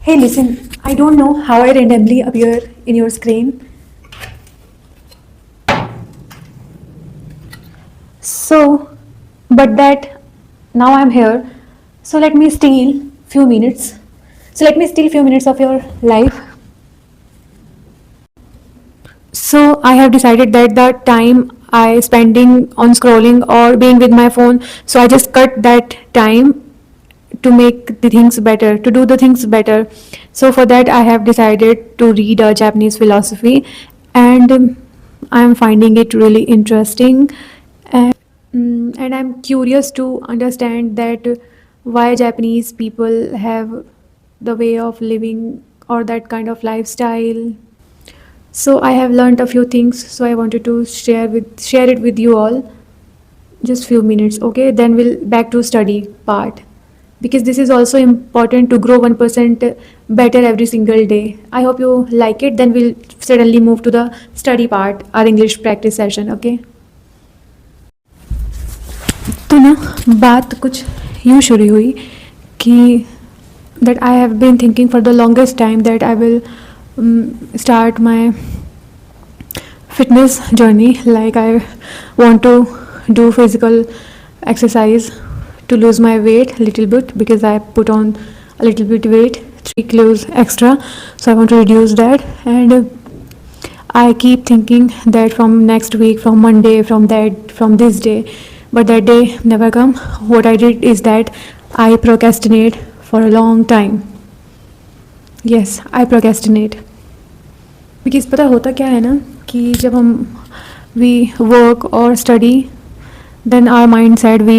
Hey, listen, I don't know how I randomly appear in your screen. So, but that now I'm here. So let me steal few minutes. So let me steal few minutes of your life. So I have decided that the time I spending on scrolling or being with my phone, so I just cut that time to make the things better, to do the things better. So for that I have decided to read a Japanese philosophy, and I'm finding it really interesting, and I'm curious to understand that why Japanese people have the way of living or that kind of lifestyle. So I have learned a few things, so I wanted to share it with you all. Just few minutes, okay? Then we'll back to study part, because this is also important to grow 1% better every single day. I hope you like it. Then we'll suddenly move to the study part, our English practice session, okay? तो ना बात कुछ यूँ शुरू हुई कि that I have been thinking for the longest time that I will start my fitness journey. Like I want to do physical exercise to lose my weight a little bit, because I put on a little bit weight, 3 kilos extra, so I want to reduce that. And I keep thinking that from next week, from Monday, from this day, but that day never come. What I did is that I procrastinate for a long time. Yes, I procrastinate. Because पता होता क्या है ना कि जब हम we work और study, then our mind said we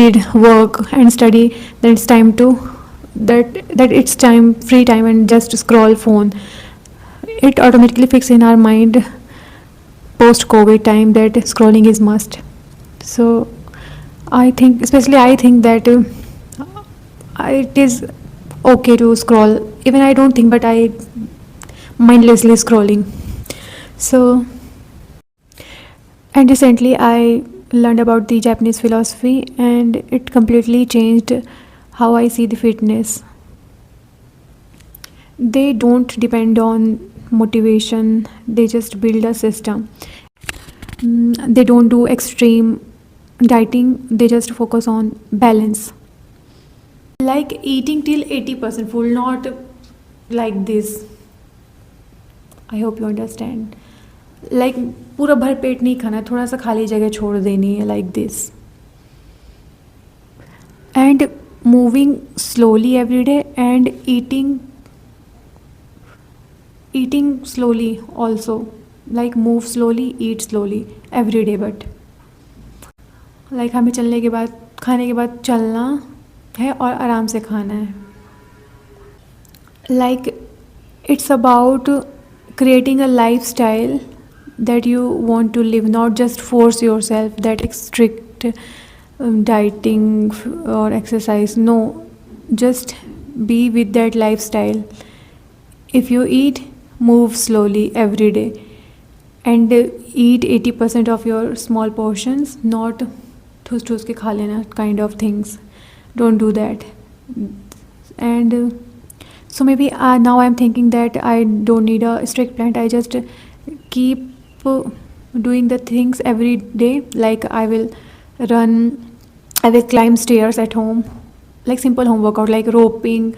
did work and study, then it's time to that it's time, free time, and just scroll phone. It automatically fix in our mind post COVID time that scrolling is must. So I think, especially I think that it is okay to scroll. Even I don't think, but I mindlessly scrolling. So, and recently I learned about the Japanese philosophy, and it completely changed how I see the fitness. They don't depend on motivation, they just build a system. They don't do extreme dieting, they just focus on balance. Like eating till 80% full, not like this. I hope you understand. Like पूरा भर पेट नहीं खाना, थोड़ा सा खाली जगह छोड़ देनी है, like this. And moving slowly every day, and eating slowly also. Like move slowly, eat slowly every day, but like हमें चलने के बाद, खाने के बाद चलना है और आराम से खाना है. Like it's about creating a lifestyle that you want to live, not just force yourself that strict dieting or exercise. No, just be with that lifestyle. If you eat, move slowly every day, and eat 80% of your small portions, not ठूस ठूस के खा लेना kind of things. Don't do that. And so maybe now I'm thinking that I don't need a strict plan. I just keep doing the things every day. Like I will run, I will climb stairs at home, like simple home workout, like roping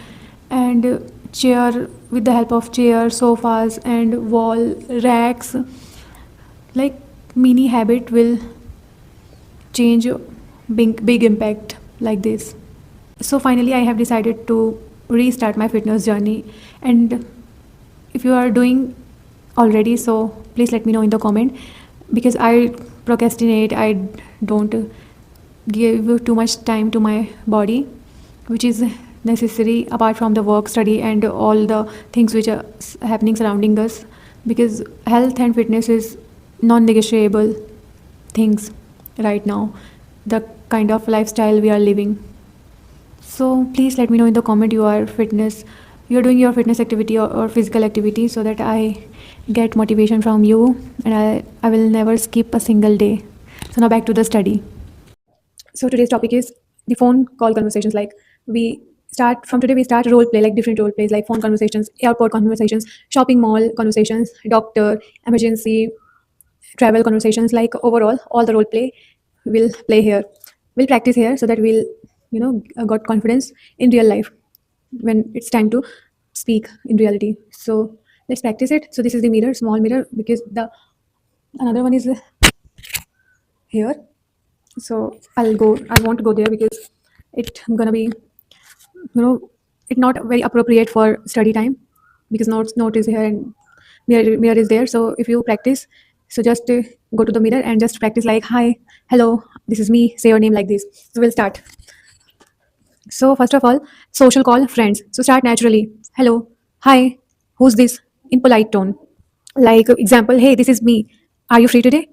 and chair, with the help of chair, sofas and wall racks. Like mini habit will change big impact like this. So finally I have decided to restart my fitness journey, and if you are doing already, so please let me know in the comment, because I procrastinate. I don't give too much time to my body, which is necessary apart from the work, study, and all the things which are happening surrounding us, because health and fitness is non-negotiable things right now, the kind of lifestyle we are living. So please let me know in the comment you're doing your fitness activity or physical activity, so that I get motivation from you, and I will never skip a single day. So now back to the study. So today's topic is the phone call conversations. Like we start from today. We start role play, like different role plays, like phone conversations, airport conversations, shopping mall conversations, doctor, emergency, travel conversations. Like overall, all the role play will play here. We'll practice here so that we'll, got confidence in real life when it's time to speak in reality. So let's practice it. So this is the mirror, small mirror, because the another one is here. So I want to go there because it's gonna be, it's not very appropriate for study time, because note is here and mirror is there. So if you practice, so just go to the mirror and just practice like, hi, hello, this is me, say your name, like this. So we'll start. So first of all, social call friends. So start naturally. Hello, hi, who's this? In polite tone. Like example, hey, this is me. Are you free today?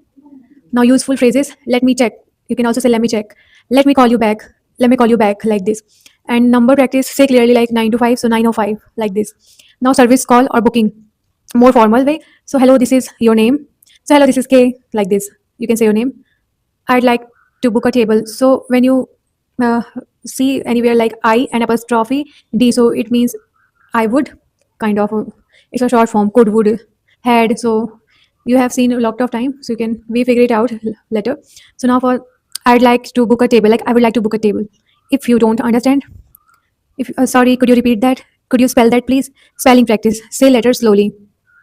Now use full phrases. Let me check. You can also say let me check. Let me call you back. Let me call you back, like this. And number practice, say clearly like 9 to 5, so 9:05, like this. Now service call or booking, more formal way. So hello, this is your name. So hello, this is K, like this. You can say your name. I'd like to book a table. So when you uh, see anywhere like I and apostrophe D, so it means I would, kind of. It's a short form. Could, would, had. So you have seen a lot of time. So you can we figure it out later. So now for I'd like to book a table. Like I would like to book a table. If you don't understand, if sorry, could you repeat that? Could you spell that, please? Spelling practice. Say letters slowly.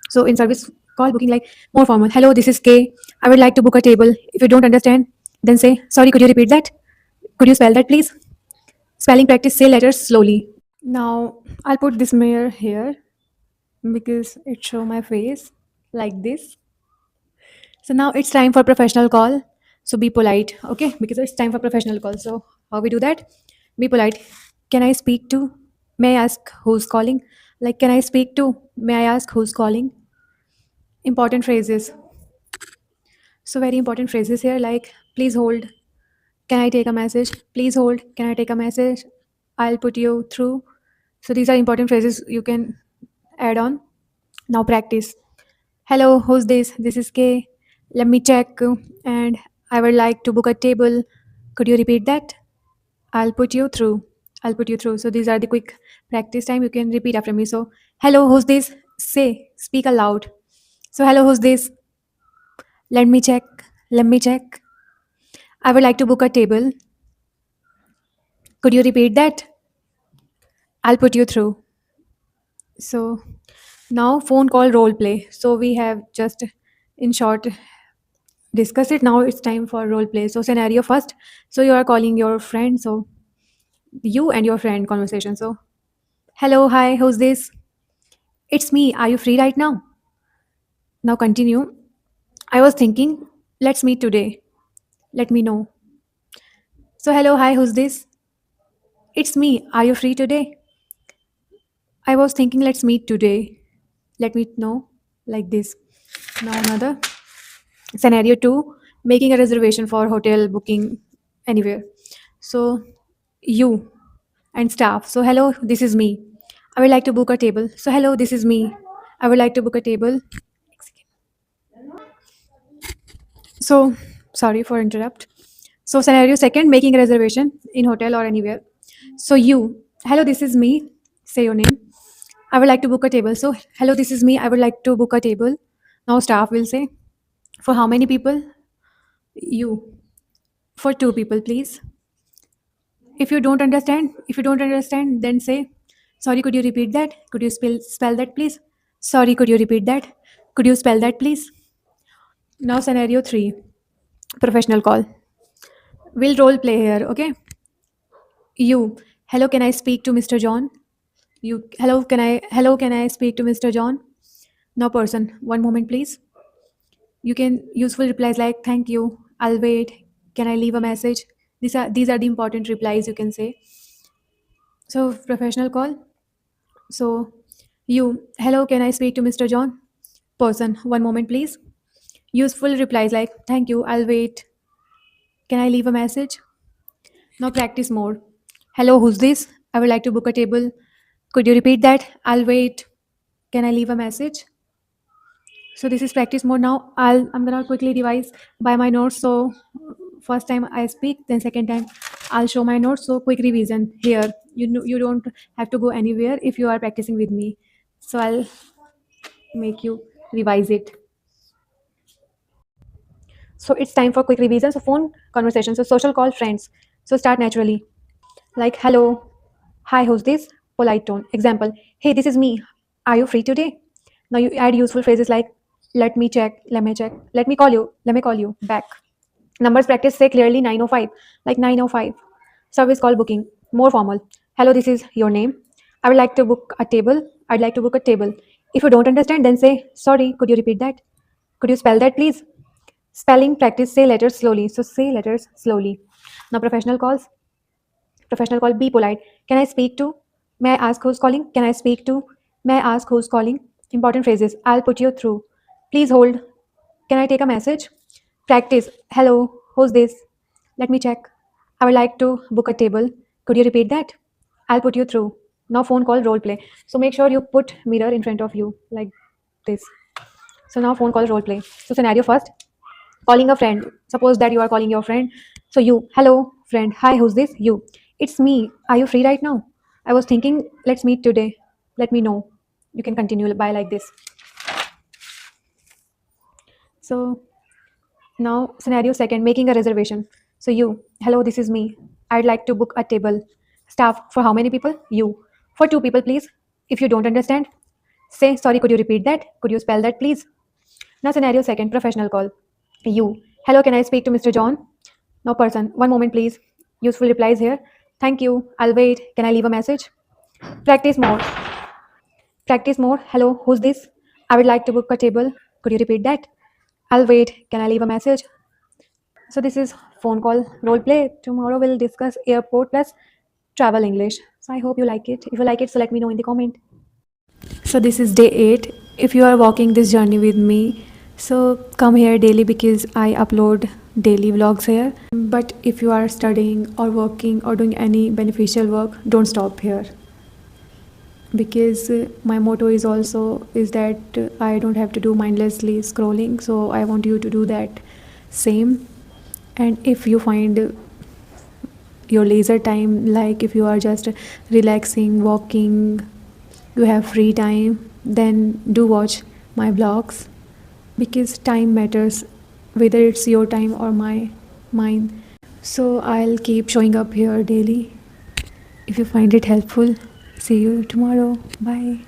So in service call booking, like more formal. Hello, this is K. I would like to book a table. If you don't understand, then say, sorry, could you repeat that? Could you spell that, please? Spelling practice, say letters slowly. Now I'll put this mirror here because it show my face like this. So now it's time for professional call. So be polite, okay? Because it's time for professional call. So how we do that? Be polite. Can I speak to? May I ask who's calling? Like, can I speak to? May I ask who's calling? Important phrases. So very important phrases here, like please hold. Can I take a message? Please hold. Can I take a message? I'll put you through. So these are important phrases you can add on. Now practice. Hello, who's this? This is K. Let me check. And I would like to book a table. Could you repeat that? I'll put you through. I'll put you through. So these are the quick practice time. You can repeat after me. So, hello, who's this? Say, speak aloud. So, hello, who's this? Let me check. Let me check. I would like to book a table. Could you repeat that? I'll put you through. So, now phone call role play. So, we have just in short discussed it. Now it's time for role play. So, scenario first. So, you are calling your friend. So, you and your friend conversation. So, hello, hi, who's this? It's me. Are you free right now? Now continue. I was thinking, let's meet today. Let me know. So, hello, hi, who's this? It's me. Are you free today? I was thinking, let's meet today. Let me know. Like this. Now, another scenario two, making a reservation for hotel booking anywhere. So, you and staff. So, hello, this is me. I would like to book a table. So, hello, this is me. I would like to book a table. So, sorry for interrupt. So, scenario second, making a reservation in hotel or anywhere. So, you, hello, this is me. Say your name. I would like to book a table. So, hello, this is me. I would like to book a table. Now, staff will say, for how many people? You. For two people, please. If you don't understand, then say, sorry, could you repeat that? Could you spell that, please? Sorry, could you repeat that? Could you spell that, please? Now, scenario three, professional call. We'll role play here, okay? You, hello, can I speak to Mr. John? You, hello, can I speak to Mr. John? No person. One moment, please. You can useful replies like thank you, I'll wait, can I leave a message? These are the important replies you can say. So professional call. So you, hello, can I speak to Mr. John? Person, one moment, please. Useful replies like thank you, I'll wait, can I leave a message? Now practice more. Hello, who's this? I would like to book a table. Could you repeat that? I'll wait. Can I leave a message? So this is practice mode. Now I'm gonna quickly revise by my notes. So first time I speak, then second time I'll show my notes. So quick revision here. You don't have to go anywhere if you are practicing with me. So I'll make you revise it. So it's time for quick revision. So phone conversation. So social call friends. So start naturally. Like hello, hi, who's this? Polite tone. Example. Hey, this is me. Are you free today? Now you add useful phrases like let me check, let me check, let me call you back. Numbers practice say clearly 905, like 905. Service call booking, more formal. Hello, this is your name. I would like to book a table. I'd like to book a table. If you don't understand, then say, sorry, could you repeat that? Could you spell that, please? Spelling practice, say letters slowly. So say letters slowly. Now, professional calls. Professional call, be polite. Can I speak to? May I ask who's calling? Can I speak to? May I ask who's calling? Important phrases. I'll put you through. Please hold. Can I take a message? Practice. Hello, who's this? Let me check. I would like to book a table. Could you repeat that? I'll put you through. Now phone call role play. So make sure you put mirror in front of you like this. So now phone call role play. So scenario first. Calling a friend. Suppose that you are calling your friend. So you, hello, friend. Hi, who's this? You. It's me. Are you free right now? I was thinking, let's meet today. Let me know. You can continue by like this. So now scenario second, making a reservation. So you, hello, this is me. I'd like to book a table. Staff for how many people? You. For two people, please. If you don't understand, say sorry. Could you repeat that? Could you spell that, please? Now scenario second, professional call. You. Hello, can I speak to Mr. John? No person. One moment, please. Useful replies here. Thank you. I'll wait. Can I leave a message? Practice more. Practice more. Hello, who's this? I would like to book a table. Could you repeat that? I'll wait. Can I leave a message? So this is phone call role play. Tomorrow we'll discuss airport plus travel English. So I hope you like it. If you like it, so let me know in the comment. So this is day 8. If you are walking this journey with me, so come here daily because I upload daily vlogs here. But if you are studying or working or doing any beneficial work, don't stop here. Because my motto is also is that I don't have to do mindlessly scrolling. So I want you to do that same. And if you find your leisure time, like if you are just relaxing, walking, you have free time, then do watch my vlogs because time matters, whether it's your time or mine. So I'll keep showing up here daily. If you find it helpful, see you tomorrow. Bye.